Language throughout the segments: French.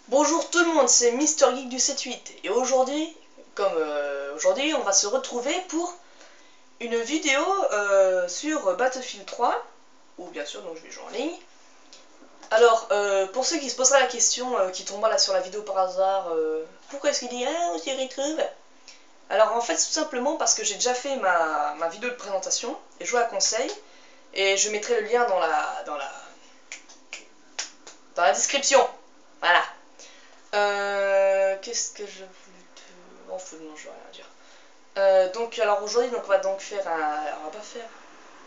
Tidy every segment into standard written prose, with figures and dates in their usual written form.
Bonjour tout le monde, c'est Mister Geek du 7-8 et aujourd'hui, aujourd'hui, on va se retrouver pour une vidéo sur Battlefield 3, ou bien sûr, donc je vais jouer en ligne. Alors, pour ceux qui se poseraient la question, qui tombent là sur la vidéo par hasard, pourquoi est-ce qu'il dit « Ah, on s'y retrouve ?» Alors en fait, tout simplement parce que j'ai déjà fait ma vidéo de présentation, et je vous la conseille, et je mettrai le lien dans la description, voilà. Qu'est-ce que je voulais te... Oh, non, je vais rien dire. Donc, alors aujourd'hui, on va donc faire un... On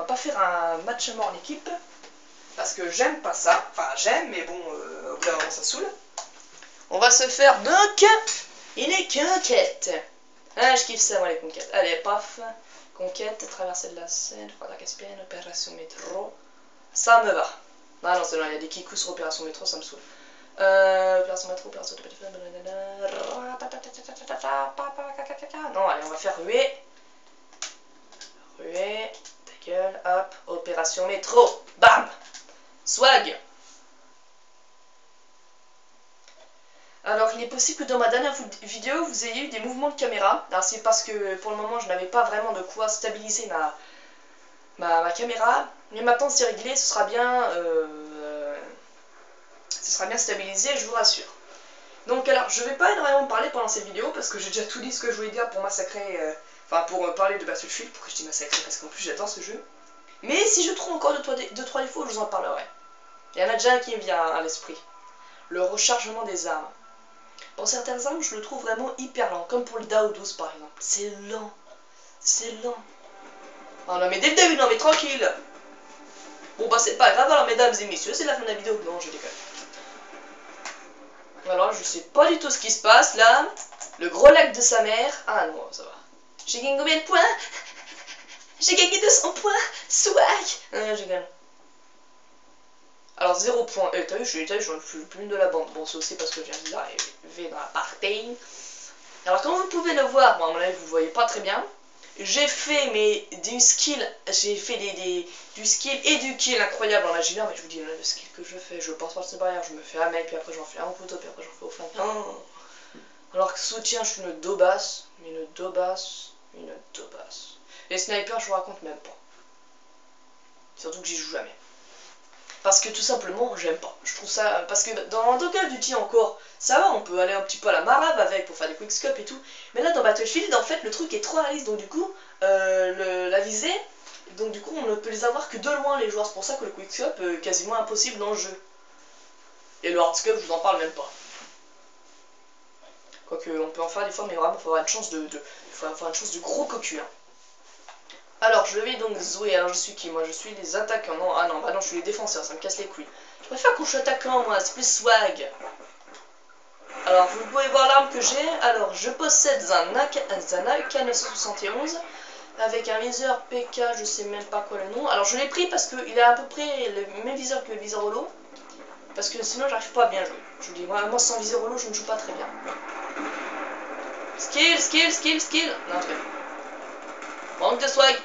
va pas faire un match mort en équipe, parce que j'aime pas ça. Enfin, j'aime, mais bon, au bout d'un moment, ça saoule. On va se faire donc une conquête. Ah, je kiffe ça, moi, les conquêtes. Allez, paf. Conquête, traversée de la Seine, froide caspienne, opération métro. Ça me va. Ah non, c'est non, il y a des kikus sur opération métro, ça me saoule. Opération métro, opération de téléphone, non, allez, on va faire ruée. Ruée, ta gueule, hop, opération métro, bam. Swag. Alors, il est possible que dans ma dernière vidéo, vous ayez eu des mouvements de caméra. Alors, c'est parce que pour le moment, je n'avais pas vraiment de quoi stabiliser ma caméra. Mais maintenant, c'est réglé, ce sera bien stabilisé, je vous rassure. Donc alors, je vais pas énormément parler pendant cette vidéo parce que j'ai déjà tout dit ce que je voulais dire pour massacrer, enfin pour parler de Battlefield. Pourquoi je dis massacrer? Parce qu'en plus j'adore ce jeu. Mais si je trouve encore 2-3 défauts, je vous en parlerai. Il y en a déjà un qui me vient à l'esprit. Le rechargement des armes. Pour certaines armes, je le trouve vraiment hyper lent, comme pour le DAO 12 par exemple. C'est lent. C'est lent. Oh non mais dès le début, non mais tranquille. Bon bah c'est pas grave alors mesdames et messieurs, c'est la fin de la vidéo. Non, je déconne. Alors, je sais pas du tout ce qui se passe là. Le gros lac de sa mère. Ah non, ça va. J'ai gagné combien de points? J'ai gagné 200 points. Swag. J'ai gagné. Alors, 0 points. T'as vu, je suis plus une de la bande. Bon, c'est aussi parce que je viens d'arriver dans la partie. Alors, comme vous pouvez le voir, bon, à mon avis, vous le voyez pas très bien. J'ai fait du skill, j'ai fait du skill et du kill incroyable en agileur, mais je vous dis, le skill que je fais, je passe par cette barrière, je me fais un mec, puis après j'en fais un couteau, puis après j'en fais au flingue. Oh. Alors que soutien, je suis une daubasse, une daubasse. Les snipers, je vous raconte même pas. Surtout que j'y joue jamais. Parce que tout simplement, j'aime pas. Je trouve ça. Parce que dans Call of Duty encore, ça va, on peut aller un petit peu à la marave avec pour faire des quickscopes et tout. Mais là, dans Battlefield, en fait, le truc est trop réaliste. Donc, du coup, la visée, donc, du coup, on ne peut les avoir que de loin, les joueurs. C'est pour ça que le quickscope est quasiment impossible dans le jeu. Et le hardscope, je vous en parle même pas. Quoique, on peut en faire des fois, mais vraiment, il faut avoir une chance de gros cocu. Hein. Alors, je vais donc jouer. Alors, je suis qui? Moi, je suis les attaquants. Non, ah non, bah non, je suis les défenseurs, ça me casse les couilles. Je préfère qu'on soit attaquant, moi, c'est plus swag. Alors, vous pouvez voir l'arme que j'ai. Alors, je possède un AK-971 avec un viseur PK, je sais même pas quoi le nom. Alors, je l'ai pris parce qu'il a à peu près le même viseur que le viseur holo. Parce que sinon, j'arrive pas à bien jouer. Je vous dis, moi, sans viseur holo, je ne joue pas très bien. Skill, skill, skill, skill. Non, très bien. Manque de swag.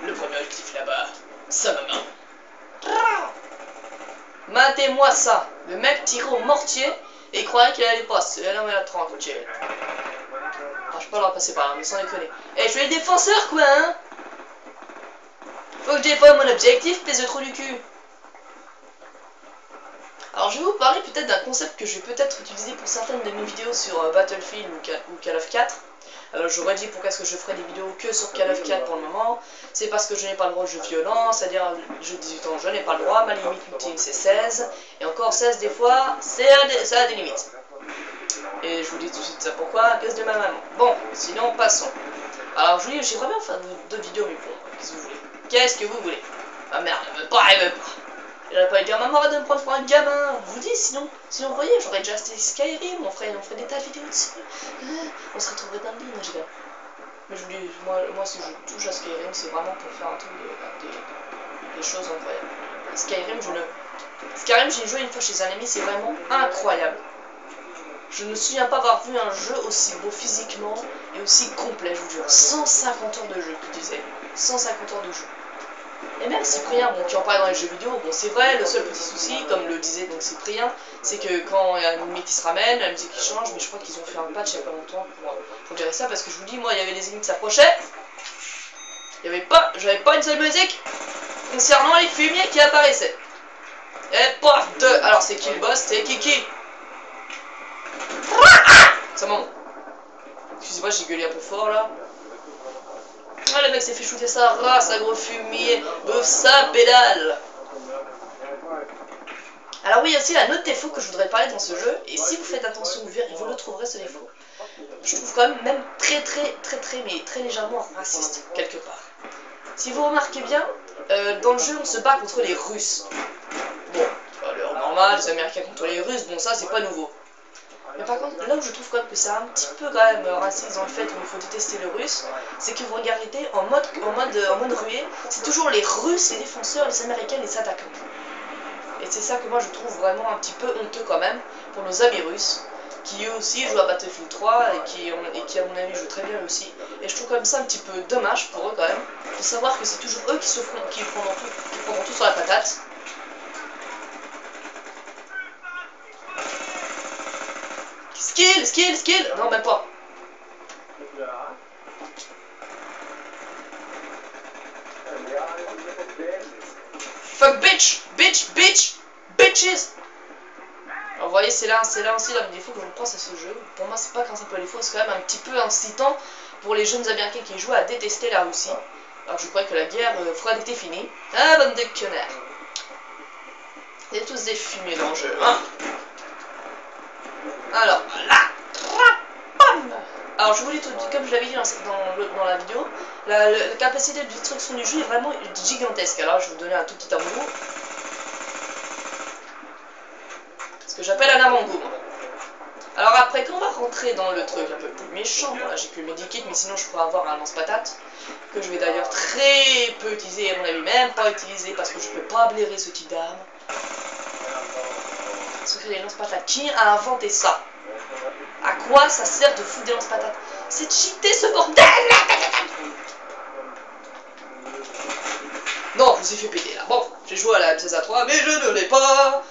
Le premier objectif là-bas, ça me main. Matez-moi ça. Le mec tirait au mortier et il croyait qu'il allait passer. Non mais là, tranquille. Ah, je peux pas leur passer par là, mais sans déconner. Eh, je suis le défenseur quoi, hein. Faut que j'ai pas mon objectif, pèse le trou du cul. Alors je vais vous parler peut-être d'un concept que je vais peut-être utiliser pour certaines de mes vidéos sur Battlefield ou Call of 4. Alors je redis pourquoi est-ce que je ferai des vidéos que sur Call of 4 pour le moment. C'est parce que je n'ai pas le droit de jeu violent, c'est-à-dire jeu de 18 ans je n'ai pas le droit, ma limite ultime c'est 16. Et encore 16 des fois, ça a des limites. Et je vous dis tout de suite ça pourquoi, à cause de ma maman. Bon, sinon passons. Alors je vous dis, j'aimerais bien faire deux vidéos mais bon, qu'est-ce que vous voulez? Qu'est-ce que vous voulez? Ah merde, elle veut pas, elle veut pas. J'aurais pas dire maman arrête de me prendre pour un gamin. Je vous dis sinon vous voyez j'aurais déjà acheté Skyrim, on ferait des tas de vidéos dessus. On se retrouverait dans le lit, moi je gagne. Mais je vous dis moi si je touche à Skyrim c'est vraiment pour faire un truc des choses incroyables. Skyrim j'ai joué une fois chez un ami, c'est vraiment incroyable. Je ne me souviens pas avoir vu un jeu aussi beau physiquement et aussi complet, je vous jure. 150 heures de jeu, tu disais. 150 heures de jeu. Et même Cyprien, bon, qui en parle dans les jeux vidéo, bon c'est vrai, le seul petit souci, comme le disait donc Cyprien, c'est que quand il y a une ennemi qui se ramène, la musique qui change, mais je crois qu'ils ont fait un patch il y a pas longtemps pour gérer ça, parce que je vous dis, moi il y avait les ennemis qui s'approchaient, j'avais pas une seule musique concernant les fumiers qui apparaissaient. Et paf, deux. Alors c'est qui le boss? C'est Kiki. Ça m'en... Excusez-moi, j'ai gueulé un peu fort là. Ah, le mec s'est fait shooter sa race, un gros fumier, bouffe sa pédale. Alors oui, aussi un autre défaut que je voudrais parler dans ce jeu, et si vous faites attention, vous le trouverez ce défaut. Je trouve quand même mais très légèrement raciste, quelque part. Si vous remarquez bien, dans le jeu on se bat contre les Russes. Bon, l'heure normale, les Américains contre les Russes, bon ça c'est pas nouveau. Mais par contre, là où je trouve quand même que c'est un petit peu quand même raciste dans le fait où il faut détester les Russes, c'est que vous regardez en mode ruée, c'est toujours les Russes, les défenseurs, les Américains, les attaquants. Et c'est ça que moi je trouve vraiment un petit peu honteux quand même pour nos amis russes, qui eux aussi jouent à Battlefield 3 et qui à mon avis jouent très bien aussi. Et je trouve comme ça un petit peu dommage pour eux quand même, de savoir que c'est toujours eux qui prendront tout sur la patate. Skill. Non, même pas. Fuck bitches. Alors vous voyez, c'est là aussi la défaut que je pense à ce jeu. Pour moi, c'est pas qu'un simple défaut, c'est quand même un petit peu incitant pour les jeunes américains qui jouent à détester la Russie. Alors je crois que la guerre froide était finie. Ah, bande de connards. Vous êtes tous des fumiers dans le jeu, hein. Alors, là. Alors je vous dis tout, comme je l'avais dit dans la vidéo, la capacité de destruction du jeu est vraiment gigantesque. Alors je vais vous donner un tout petit avant-goût. Ce que j'appelle un avant-goût. Alors après, quand on va rentrer dans le truc un peu plus méchant, bon là j'ai que le medikit, mais sinon je pourrais avoir un lance-patate, que je vais d'ailleurs très peu utiliser, à mon avis même pas utiliser, parce que je peux pas blairer ce type d'arme. Parce que les lance-patates, qui a inventé ça? À quoi ça sert de foutre des lance-patates? C'est cheaté ce bordel! Non, je me suis fait péter là. Bon, j'ai joué à la M16A3, mais je ne l'ai pas.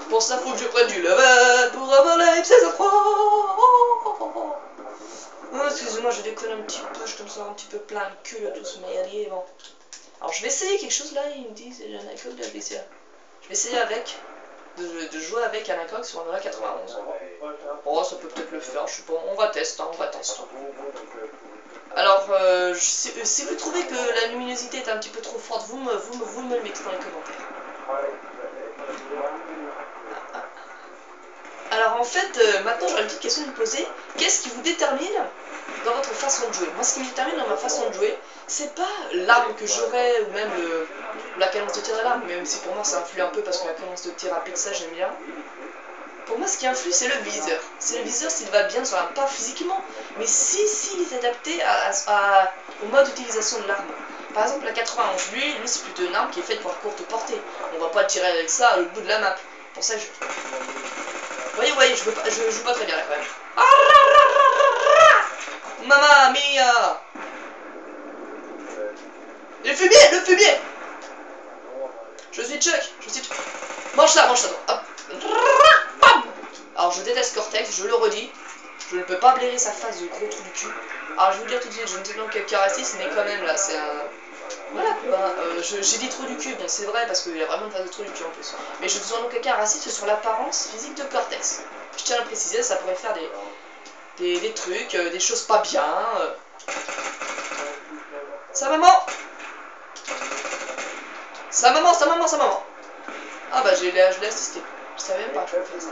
Pour ça, faut que je prenne du level pour avoir la M16A3. Oh, excusez-moi, je déconne un petit peu, je me sens un petit peu plein de cul à tout ce merdier. Bon. Alors, je vais essayer quelque chose là, il me dit, c'est un ACOG de la BCA. Je vais essayer de jouer avec un ACOG sur un 91. Bon, ça peut peut-être le faire, je sais pas, on va tester, on va tester. Alors, si vous trouvez que la luminosité est un petit peu trop forte, vous me le mettez dans les commentaires. Alors en fait, maintenant j'aurais une petite question à vous poser. Qu'est-ce qui vous détermine dans votre façon de jouer? Moi, ce qui me détermine dans ma façon de jouer, c'est pas l'arme que j'aurai ou même la cadence de tir de l'arme, même si pour moi ça influe un peu parce que la cadence de tir rapide, ça j'aime bien. Pour moi, ce qui influe, c'est le viseur. C'est le viseur s'il va bien sur l'arme, pas physiquement, mais s'il est adapté au mode d'utilisation de l'arme. Par exemple, la 91, lui c'est plutôt une arme qui est faite pour la courte portée. On va pas tirer avec ça au bout de la map. Pour ça, Vous voyez, je joue pas très bien là quand même. Mamma mia! Le fumier! Je suis Chuck. Mange ça, hop. Alors je déteste Cortex, je le redis. Je ne peux pas blairer sa face de gros trou du cul. Alors je vais vous dire tout de suite, je ne sais pas quel caractère, mais quand même là, c'est un... Voilà, j'ai dit trou du cul, bon c'est vrai parce qu'il y a vraiment une phase de trou du cul en plus. Mais je vous en donc quelqu'un raciste sur l'apparence physique de Cortex. Je tiens à le préciser, ça pourrait faire des trucs, des choses pas bien. Sa maman! Ah bah je l'ai assisté. Je savais même pas que je pouvais faire ça.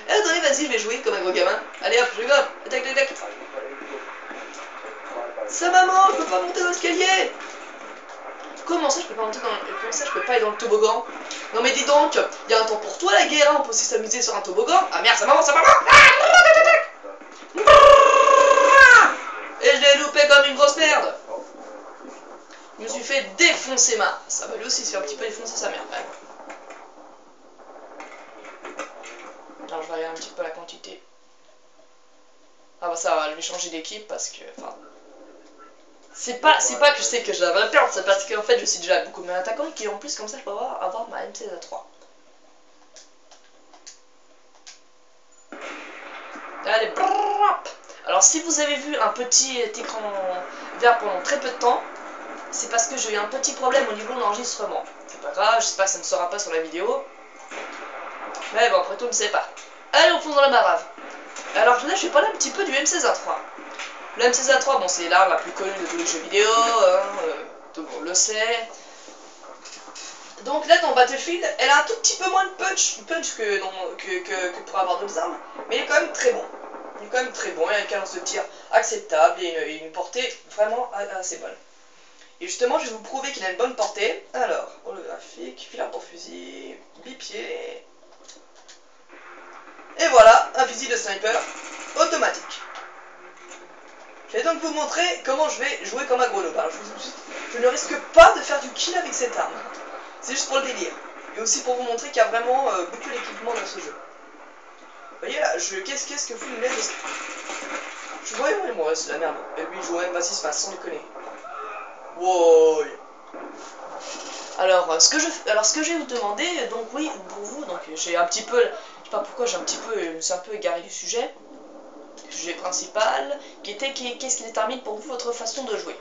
Eh attendez, vas-y, je vais jouer comme un gros gamin. Allez hop, je vais hop, attaque. Sa maman, je peux pas monter dans l'escalier! Comment ça je peux pas monter comment ça je peux pas aller dans le toboggan? Non mais dis donc, il y a un temps pour toi la guerre, hein, on peut aussi s'amuser sur un toboggan. Ah merde, sa maman! Et je l'ai loupé comme une grosse merde! Je me suis fait défoncer ça va lui aussi se faire un petit peu défoncer sa mère quand même. Alors je vais regarder un petit peu la quantité. Ah bah ça va, je vais changer d'équipe parce que... Enfin... C'est pas que je sais que j'aimerais perdre, c'est parce qu'en fait je suis déjà beaucoup mieux attaquant et qu'en plus comme ça je peux avoir ma MCZ3. Allez, brrrap. Alors si vous avez vu un petit écran vert pendant très peu de temps, c'est parce que j'ai eu un petit problème au niveau de l'enregistrement. C'est pas grave, j'espère que ça ne sera pas sur la vidéo. Mais bon, après tout, on ne sait pas. Allez, on fonce dans la marave. Alors là, je vais parler un petit peu du M16A3. Le M16A3, bon, c'est l'arme la plus connue de tous les jeux vidéo, hein, tout le monde le sait. Donc là, dans Battlefield, elle a un tout petit peu moins de punch que pour avoir d'autres armes, mais il est quand même très bon. Il est quand même très bon, il a une cadence de tir acceptable et une portée vraiment assez bonne. Et justement, je vais vous prouver qu'il a une bonne portée. Alors, holographique, filard pour fusil, bipied. Et voilà, un fusil de sniper automatique. Je vais donc vous montrer comment je vais jouer comme un gros noob. Alors, je ne risque pas de faire du kill avec cette arme. C'est juste pour le délire. Et aussi pour vous montrer qu'il y a vraiment beaucoup d'équipement dans ce jeu. Vous voyez là, qu'est-ce que fout le mec de... Je vois, ouais, moi c'est la merde. Et lui, il joue M26, enfin, sans déconner. Wow. Alors, ce que je vais vous demander, donc oui, pour vous, donc j'ai un petit peu, je sais pas pourquoi je me suis un peu égaré du sujet principal, qui était qu'est-ce qui détermine pour vous votre façon de jouer.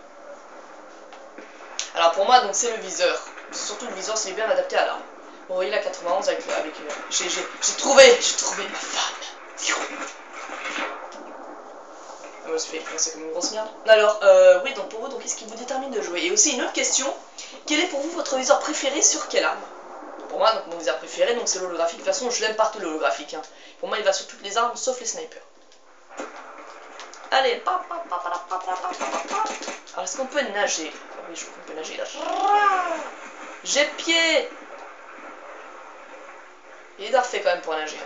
Alors pour moi, donc c'est le viseur, surtout le viseur, c'est bien adapté à l'arme. Vous voyez la 91 j'ai trouvé ma femme. Je me suis fait passer comme une grosse merde. Alors, oui, donc pour vous, qu'est-ce qui vous détermine de jouer? Et aussi une autre question, quel est pour vous votre viseur préféré sur quelle arme? Pour moi, donc mon viseur préféré, donc c'est l'holographique. De toute façon, je l'aime partout l'holographique. Hein. Pour moi, il va sur toutes les armes, sauf les snipers. Allez, alors est-ce qu'on peut nager? Ah oui, je crois qu'on peut nager là. J'ai pied. Il est parfait quand même pour nager.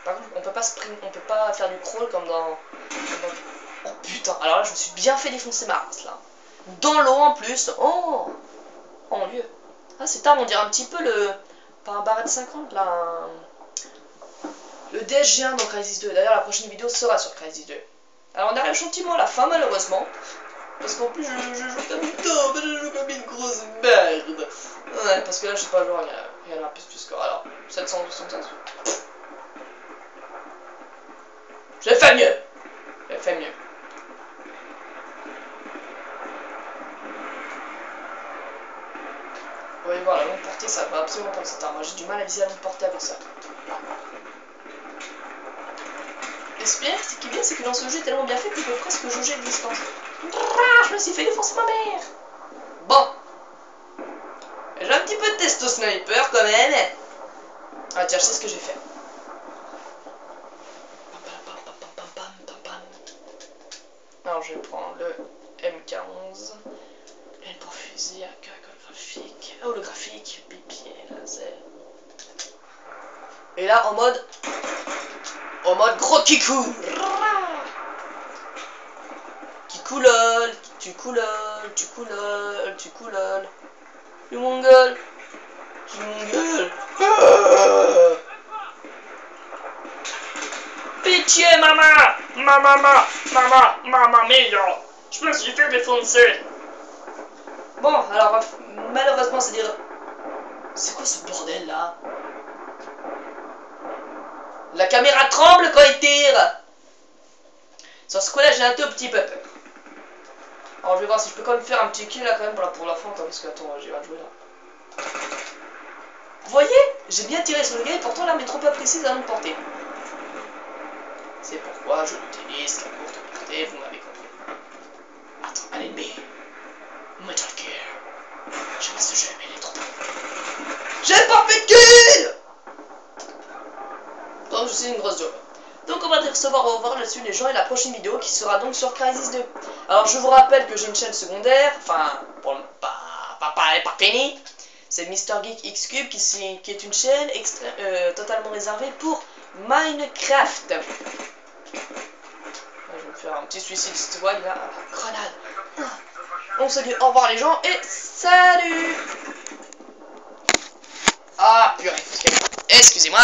Par contre, on peut pas sprint, on peut pas faire du crawl comme dans... Oh putain, alors là je me suis bien fait défoncer ma race là. Dans l'eau en plus. Oh mon dieu. Ah cette arme on dirait un petit peu le... Pas un barret de 50 là. Le DSG1 dans Crysis 2. D'ailleurs la prochaine vidéo sera sur Crysis 2. Alors on arrive gentiment à la fin malheureusement. Parce qu'en plus je joue comme une tombe, je joue comme une grosse merde. Ouais, parce que là je sais pas genre il y a un plus score. Alors 775. J'ai fait mieux. J'ai fait mieux. Vous pouvez voir la longue portée, ça va absolument pas de cette arme. J'ai du mal à viser la longue portée avec ça. L'espère, ce qui est bien, c'est que dans ce jeu est tellement bien fait que je peux presque jauger de distance. Je me suis fait défoncer ma mère. Bon. J'ai un petit peu de testo sniper quand même. Ah tiens, je sais ce que j'ai fait. Alors je vais prendre le MK11. Laine pour fusil, holographique, bipied, laser. Et là en mode gros kikou. Kikoulol, tu coulol. Du mongol. Pitié, maman mia. Je me suis fait défoncer. Bon, alors, malheureusement, c'est-à-dire... C'est quoi ce bordel, là? La caméra tremble quand il tire. Sur ce coup-là, j'ai un tout petit peu peur. Alors, je vais voir si je peux quand même faire un petit kill, là, quand même, pour la fin, parce que, attends, j'ai mal joué, là. Vous voyez? J'ai bien tiré sur le gars, et pourtant, l'arme est trop peu précise à longue portée. C'est pourquoi je l'utilise la courte portée, vous m'avez compris. Attends, un ennemi. Metal Gear. J'aime ce jeu, mais il est trop bon. J'ai pas fait de kill! Donc je suis une grosse joke. Donc on va recevoir au revoir là-dessus les gens et la prochaine vidéo qui sera donc sur Crysis 2. Alors je vous rappelle que j'ai une chaîne secondaire, enfin, pas finie. C'est Mr Geek X Cube qui est une chaîne totalement réservée pour Minecraft. Là, je vais me faire un petit suicide squad là. Grenade. On se dit au revoir les gens et salut. Ah purée. Excusez-moi.